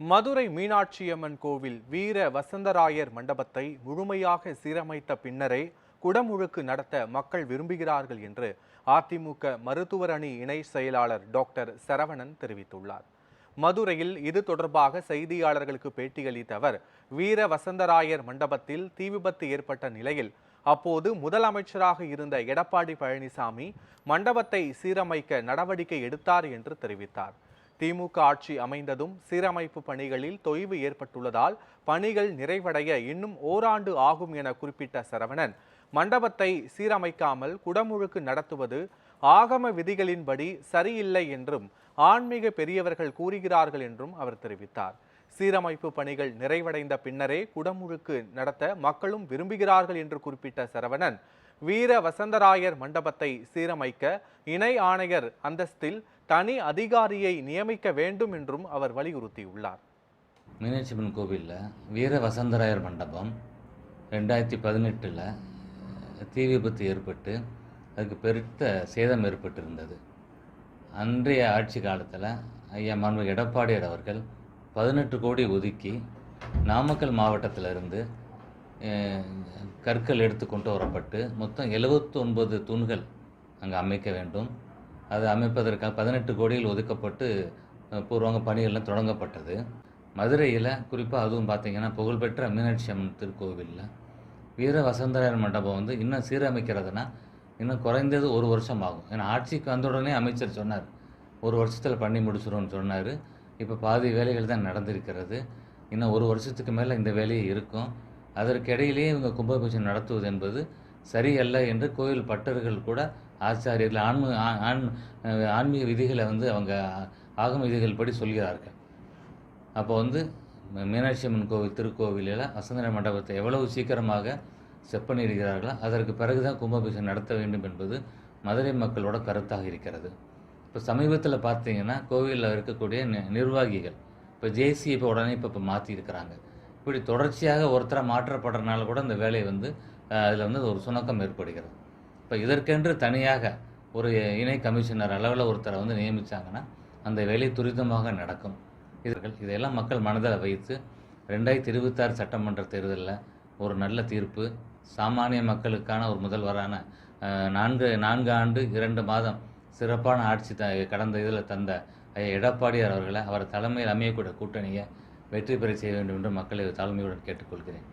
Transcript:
மதுரை மீனாட்சியம்மன் கோவில் வீர வசந்தராயர் மண்டபத்தை முழுமையாக சீரமைத்த பின்னரே குடமுழுக்கு நடத்த மக்கள் விரும்புகிறார்கள் என்று அதிமுக மருத்துவர் அணி இணை செயலாளர் டாக்டர் சரவணன் தெரிவித்துள்ளார். மதுரையில் இது தொடர்பாக செய்தியாளர்களுக்கு பேட்டியளித்த அவர், வீர வசந்தராயர் மண்டபத்தில் தீ விபத்து ஏற்பட்ட நிலையில் அப்போது முதலமைச்சராக இருந்த எடப்பாடி பழனிசாமி மண்டபத்தை சீரமைக்க நடவடிக்கை எடுத்தார் என்று தெரிவித்தார். திமுக ஆட்சி அமைந்ததும் சீரமைப்பு பணிகளில் தொய்வு ஏற்பட்டுள்ளதால் பணிகள் நிறைவடைய இன்னும் ஓராண்டு ஆகும் என குறிப்பிட்ட சரவணன், மண்டபத்தை சீரமைக்காமல் குடமுழுக்கு நடத்துவது ஆகம விதிகளின்படி சரியில்லை என்றும் ஆன்மீக பெரியவர்கள் கூறுகிறார்கள் என்றும் அவர் தெரிவித்தார். சீரமைப்பு பணிகள் நிறைவடைந்த பின்னரே குடமுழுக்கு நடத்த மக்களும் விரும்புகிறார்கள் என்று குறிப்பிட்ட சரவணன், வீர வசந்தராயர் மண்டபத்தை சீரமைக்க இணை ஆணையர் அந்தஸ்தில் தனி அதிகாரியை நியமிக்க வேண்டும் என்றும் அவர் வலியுறுத்தியுள்ளார். மீனாட்சியம்மன் கோவிலில் வீர வசந்தராயர் மண்டபம் 2018 தீ விபத்து ஏற்பட்டு அதுக்கு பெருத்த சேதம் ஏற்பட்டிருந்தது. அன்றைய ஆட்சி காலத்தில் ஐயா மாண்பு எடப்பாடியார் அவர்கள் 18 கோடி ஒதுக்கி நாமக்கல் மாவட்டத்திலிருந்து கற்கள் எடுத்து கொண்டு வரப்பட்டு மொத்தம் 79 தூண்கள் அங்கே அமைக்க வேண்டும். அது அமைப்பதற்காக 18 கோடியில் ஒதுக்கப்பட்டு பூர்வாங்க பணிகள்லாம் தொடங்கப்பட்டது. மதுரையில் குறிப்பாக அதுவும் பார்த்திங்கன்னா புகழ்பெற்ற மீனாட்சி அம்மன் திருக்கோவிலில் வீர வசந்தராயர் மண்டபம் இன்னும் சீரமைக்கிறதுனா இன்னும் குறைந்தது 1 வருஷம் ஆகும். ஏன்னா ஆட்சிக்கு வந்த உடனே அமைச்சர் சொன்னார் 1 வருஷத்தில் பண்ணி முடிச்சிடும்னு சொன்னார். இப்போ பாதி வேலைகள் தான் நடந்திருக்கிறது. இன்னும் 1 வருஷத்துக்கு மேலே இந்த வேலையே இருக்கும். அதற்கிடையிலேயே இவங்க கும்பாபிஷேகம் நடத்துவது என்பது சரியல்ல என்று கோயில் பட்டர்கள் கூட ஆச்சாரியர்கள் ஆன்மீக விதிகளை அவங்க ஆகம விதிகள் படி சொல்கிறார்கள். அப்போ மீனாட்சி அம்மன் கோவில் திருக்கோவிலில் வசந்தராயர் மண்டபத்தை எவ்வளவு சீக்கிரமாக செப்பனிடுகிறார்களோ அதற்கு பிறகுதான் கும்பாபிஷேகம் நடத்த வேண்டும் என்பது மதுரை மக்களோட கருத்தாக இருக்கிறது. இப்போ சமீபத்தில் பார்த்தீங்கன்னா கோவிலில் இருக்கக்கூடிய நிர்வாகிகள் இப்போ ஜேசி இப்போ உடனே இப்போ மாற்றிருக்கிறாங்க. இப்படி தொடர்ச்சியாக ஒருத்தரை மாற்றப்படுறதுனால கூட இந்த வேலை அதில் ஒரு சுணக்கம் ஏற்படுகிறது. இப்போ இதற்கென்று தனியாக ஒரு இணை கமிஷனர் அளவில் ஒருத்தரை நியமித்தாங்கன்னா அந்த வேலை துரிதமாக நடக்கும். இதெல்லாம் மக்கள் மனதில் வைத்து 2026 சட்டமன்ற தேர்தலில் ஒரு நல்ல தீர்ப்பு, சாமானிய மக்களுக்கான ஒரு முதல்வரான 4 ஆண்டு 2 மாதம் சிறப்பான ஆட்சி கடந்த இதில் தந்த எடப்பாடியார் அவர்களை அவர் தலைமையில் அமையக்கூடிய கூட்டணியை வெற்றி பெற செய்ய வேண்டும் என்று மக்களை தாழ்மையுடன் கேட்டுக்கொள்கிறேன்.